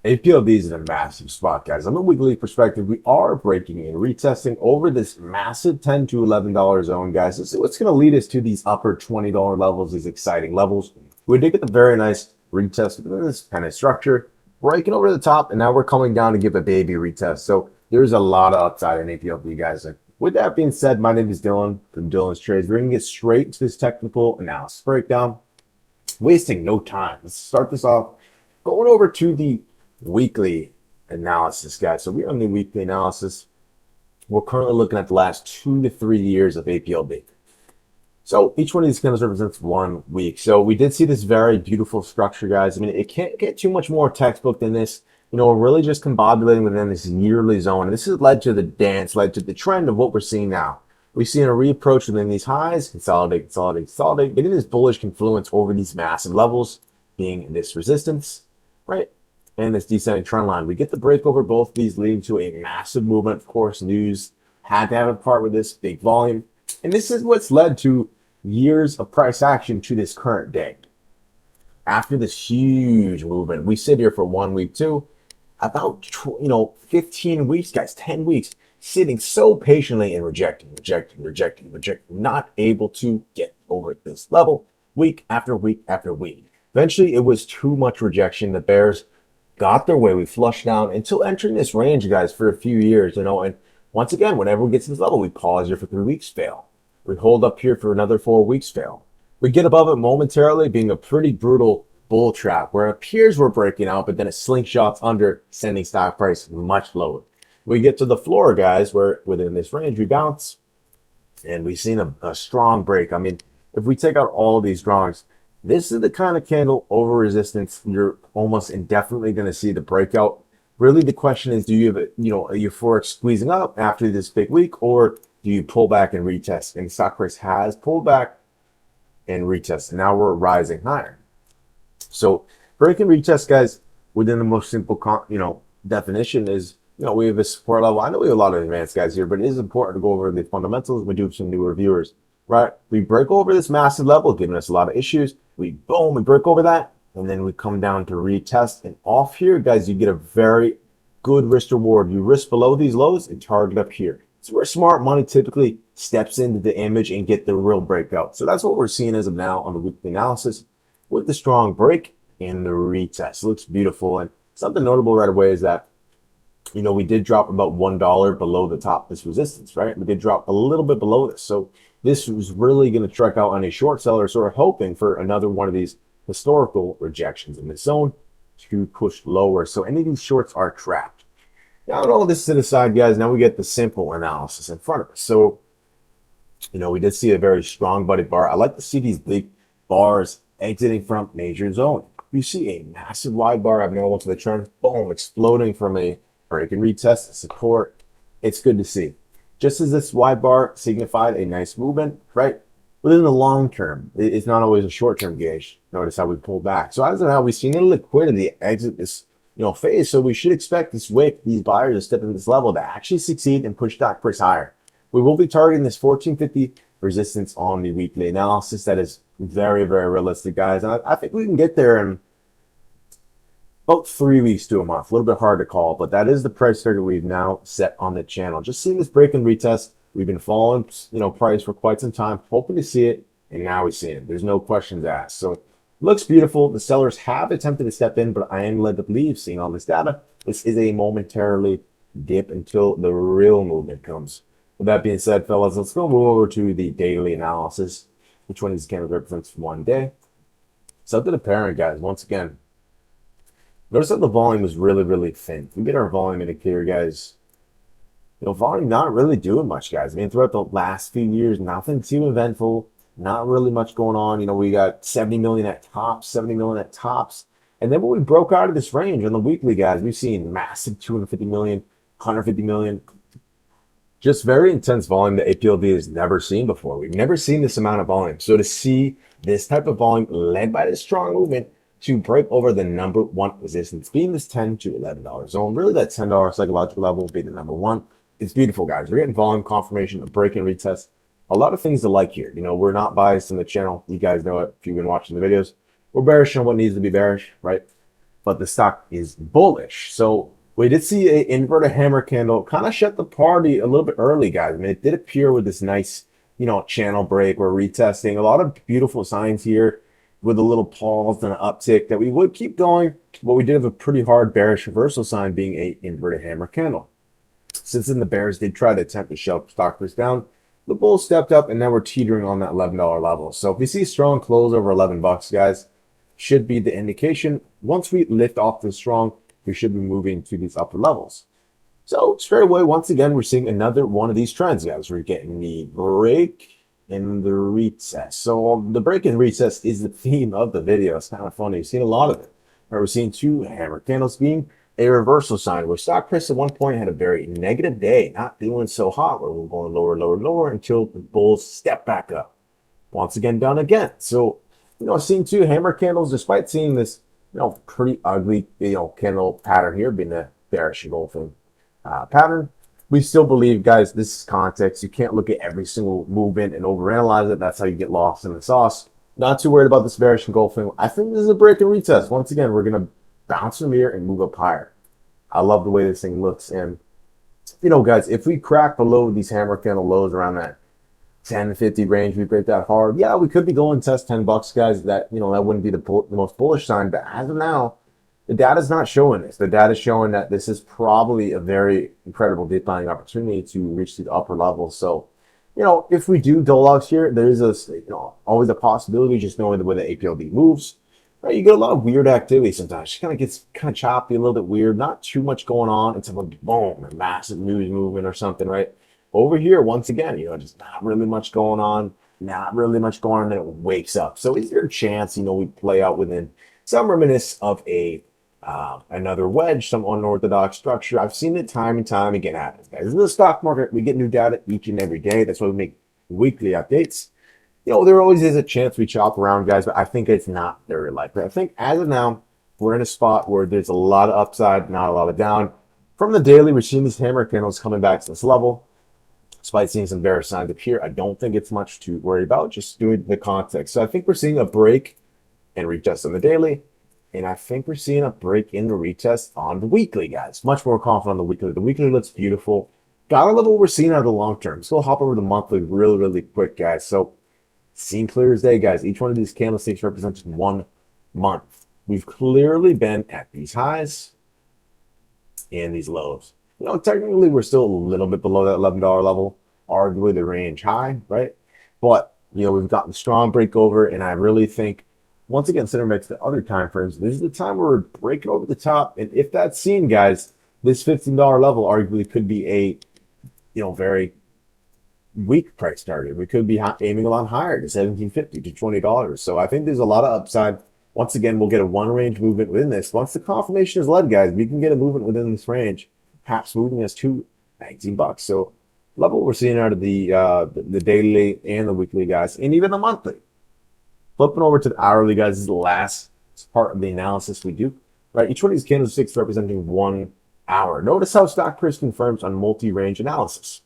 APLD is in a massive spot, guys. On the weekly perspective, we are breaking in, retesting over this massive $10 to $11 zone, guys. This is what's going to lead us to these upper $20 levels, these exciting levels. We did get the very nice retest of this kind of structure, breaking over the top, and now we're coming down to give a baby retest. So there's a lot of upside in APLD, guys. And with that being said, my name is Dylan from Dylan's Trades. We're going to get straight to this technical analysis breakdown, wasting no time. Let's start this off going over to the weekly analysis, guys. So we're on the weekly analysis. We're currently looking at the last 2 to 3 years of APLD. So each one of these candles represents 1 week. So we did see this very beautiful structure, guys. I mean, it can't get too much more textbook than this. You know, we're really just combobulating within this yearly zone. And this has led to the dance, led to the trend of what we're seeing now. We've seen a reapproach within these highs, consolidate, consolidate, consolidate, getting this bullish confluence over these massive levels, being this resistance, right? And this descending trend line. We get the break over both these, leading to a massive movement. Of course, news had to have a part with this big volume. And this is what's led to years of price action to this current day. After this huge movement, we sit here for 1 week, too, about 15 weeks, guys, 10 weeks, sitting so patiently and rejecting, not able to get over this level week after week after week. Eventually, it was too much rejection. The bears got their way. We flushed down until entering this range, guys, for a few years, and once again, whenever we get to this level, we pause here for 3 weeks, fail. We hold up here for another 4 weeks, fail. We get above it momentarily, being a pretty brutal bull trap where it appears we're breaking out, but then it slingshots under, sending stock price much lower. We get to the floor, guys, where within this range we bounce, and we've seen a strong break. I mean, if we take out all of these drawings, this is the kind of candle over resistance you're almost indefinitely going to see the breakout. Really, the question is, do you have a euphoric squeezing up after this big week, or do you pull back and retest? And stock price has pulled back and retest, and now we're rising higher. So break and retest, guys, within the most simple definition is, we have a support level. I know we have a lot of advanced guys here, but it is important to go over the fundamentals. We do some new reviewers, right? We break over this massive level, giving us a lot of issues. We break over that, and then we come down to retest. And off here, guys, you get a very good risk reward. You risk below these lows and target up here. So where smart money typically steps into the image and get the real breakout. So that's what we're seeing as of now on the weekly analysis with the strong break and the retest. It looks beautiful. And something notable right away is that, we did drop about $1 below the top of this resistance, right? We did drop a little bit below this. So this was really going to trek out on a short seller, sort of hoping for another one of these historical rejections in this zone to push lower. So any of these shorts are trapped. Now, with all this to the side, guys, now we get the simple analysis in front of us. So, we did see a very strong body bar. I like to see these big bars exiting from major zone. You see a massive wide bar abnormal to the trend, boom, exploding from a break and retest support. It's good to see. Just as this wide bar signified a nice movement, right? Within the long term, it's not always a short-term gauge. Notice how we pull back. So as of now, we've seen a liquidity exit this phase. So we should expect this wick, these buyers to step into this level to actually succeed and push stock price higher. We will be targeting this 1450 resistance on the weekly analysis. That is very, very realistic, guys. And I think we can get there in about 3 weeks to a month. A little bit hard to call, but that is the price target we've now set on the channel. Just seeing this break and retest. We've been following, price for quite some time, hoping to see it, and now we see it. There's no questions asked. So it looks beautiful. The sellers have attempted to step in, but I am led to believe, seeing all this data, this is a momentarily dip until the real movement comes. With that being said, fellas, let's go move over to the daily analysis. Each one of these candles represents 1 day. Something apparent, guys, once again. Notice that the volume was really, really thin. If we get our volume indicator, guys, volume not really doing much, guys. I mean, throughout the last few years, nothing too eventful, not really much going on. We got 70 million at tops, 70 million at tops. And then when we broke out of this range on the weekly, guys, we've seen massive 250 million, 150 million. Just very intense volume that APLD has never seen before. We've never seen this amount of volume. So to see this type of volume led by this strong movement to break over the number one resistance, being this $10 to $11 zone, really that $10 psychological level will be the number one. It's beautiful, guys. We're getting volume confirmation, a break and retest. A lot of things to like here. We're not biased in the channel. You guys know it if you've been watching the videos. We're bearish on what needs to be bearish, right? but the stock is bullish. So we did see an inverted hammer candle kind of shut the party a little bit early, guys. I mean, it did appear with this nice, channel break or retesting. A lot of beautiful signs here with a little pause and an uptick that we would keep going, but we did have a pretty hard bearish reversal sign being a inverted hammer candle. Since then, the bears did try to attempt to shove stock price down. The bulls stepped up, and now we're teetering on that $11 level. So if we see strong close over 11 bucks, guys, should be the indication. Once we lift off the strong, we should be moving to these upper levels. So straight away, once again, we're seeing another one of these trends, guys. We're getting the break and the retest. So the break and retest is the theme of the video. It's kind of funny. You've seen a lot of it. We're seeing two hammer candles being a reversal sign where stock price at one point had a very negative day, not doing so hot, where we're going lower, lower, lower until the bulls step back up. Once again, down again. So, seeing two hammer candles, despite seeing this, pretty ugly, candle pattern here being the bearish engulfing pattern, we still believe, guys, this is context. You can't look at every single movement and overanalyze it. That's how you get lost in the sauce. Not too worried about this bearish engulfing. I think this is a break and retest. Once again, we're going to bounce from here and move up higher. I love the way this thing looks. And, guys, if we crack below these hammer candle lows around that 10-50 range, we break that hard, yeah, we could be going to test 10 bucks, guys. That, that wouldn't be the most bullish sign. But as of now, the data's not showing this. The data's showing that this is probably a very incredible deep buying opportunity to reach the upper levels. So, if we do Dologs here, there is always a possibility, just knowing the way the APLD moves. Right, you get a lot of weird activity sometimes. It kind of gets choppy, a little bit weird. Not too much going on until boom, a massive news movement or something, right? Over here, once again, just not really much going on. Not really much going on, and it wakes up. So is there a chance, we play out within some reminiscence of another wedge, some unorthodox structure? I've seen it time and time again happen, guys. In the stock market, we get new data each and every day. That's why we make weekly updates. There always is a chance we chop around, guys, but I think it's not very likely. I think as of now, we're in a spot where there's a lot of upside, not a lot of down. From the daily, we're seeing these hammer candles coming back to this level. Despite seeing some bearish signs up here, I don't think it's much to worry about, just doing the context. So I think we're seeing a break and retest on the daily, and I think we're seeing a break in the retest on the weekly, guys. Much more confident on the weekly. The weekly looks beautiful. Gotta love what we're seeing out of the long term. So we'll hop over the monthly really, really quick, guys. So seen clear as day, guys. Each one of these candlesticks represents 1 month. We've clearly been at these highs and these lows. Technically, we're still a little bit below that $11 level, arguably the range high, right? But, we've gotten strong breakover, and I really think, once again, considering back to the other time frames, this is the time where we're breaking over the top. And if that's seen, guys, this $15 level arguably could be a, very weak price target. We could be aiming a lot higher to $17.50 to $20. So I think there's a lot of upside. Once again, we'll get a one range movement within this. Once the confirmation is led, guys, we can get a movement within this range, perhaps moving us to 19 bucks. So love what we're seeing out of the daily and the weekly, guys, and even the monthly. Flipping over to the hourly, guys, is the last part of the analysis we do. Right, each one of these candlesticks representing 1 hour. Notice how stock price confirms on multi-range analysis.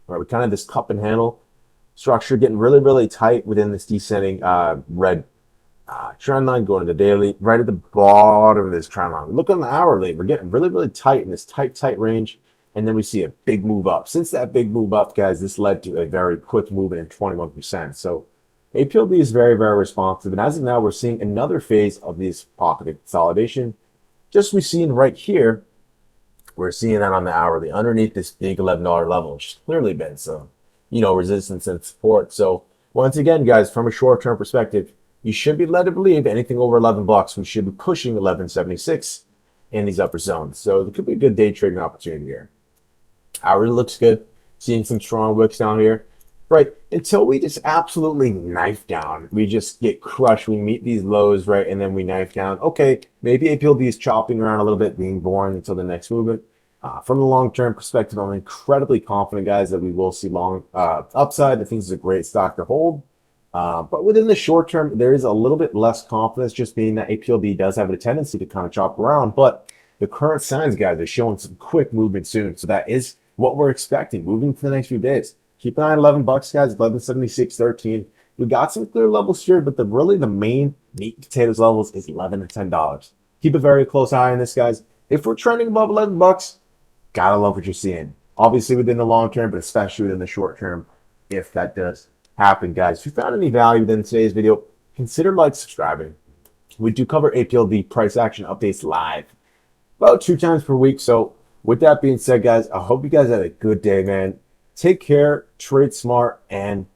Right, we kind of this cup and handle structure getting really, really tight within this descending red trend line going to the daily, right at the bottom of this trend line. Look on the hourly, we're getting really, really tight in this tight range, and then we see a big move up. Since that big move up, guys, this led to a very quick movement in 21%. So APLD is very, very responsive, and as of now, we're seeing another phase of this pocket consolidation. Just we've seen right here, we're seeing that on the hourly underneath this big $11 level, which has clearly been some, resistance and support. So once again, guys, from a short-term perspective, you should be led to believe anything over 11 bucks, we should be pushing 11.76 in these upper zones. So it could be a good day trading opportunity here. Hourly looks good. Seeing some strong wicks down here. Right, until we just absolutely knife down. We just get crushed. We meet these lows, right, and then we knife down. Okay, maybe APLD is chopping around a little bit, being boring until the next movement. From the long-term perspective, I'm incredibly confident, guys, that we will see long upside. I think this is a great stock to hold. But within the short term, there is a little bit less confidence, just being that APLD does have a tendency to kind of chop around. But the current signs, guys, are showing some quick movement soon. So that is what we're expecting moving for the next few days. Keep an eye on 11 bucks, guys, 11.76.13. We got some clear levels here, but really the main meat and potatoes levels is $11 and $10. Keep a very close eye on this, guys. If we're trending above 11 bucks, gotta love what you're seeing. Obviously within the long term, but especially within the short term, if that does happen, guys. If you found any value within today's video, consider like subscribing. We do cover APLD price action updates live about 2 times per week. So with that being said, guys, I hope you guys had a good day, man. Take care, trade smart, and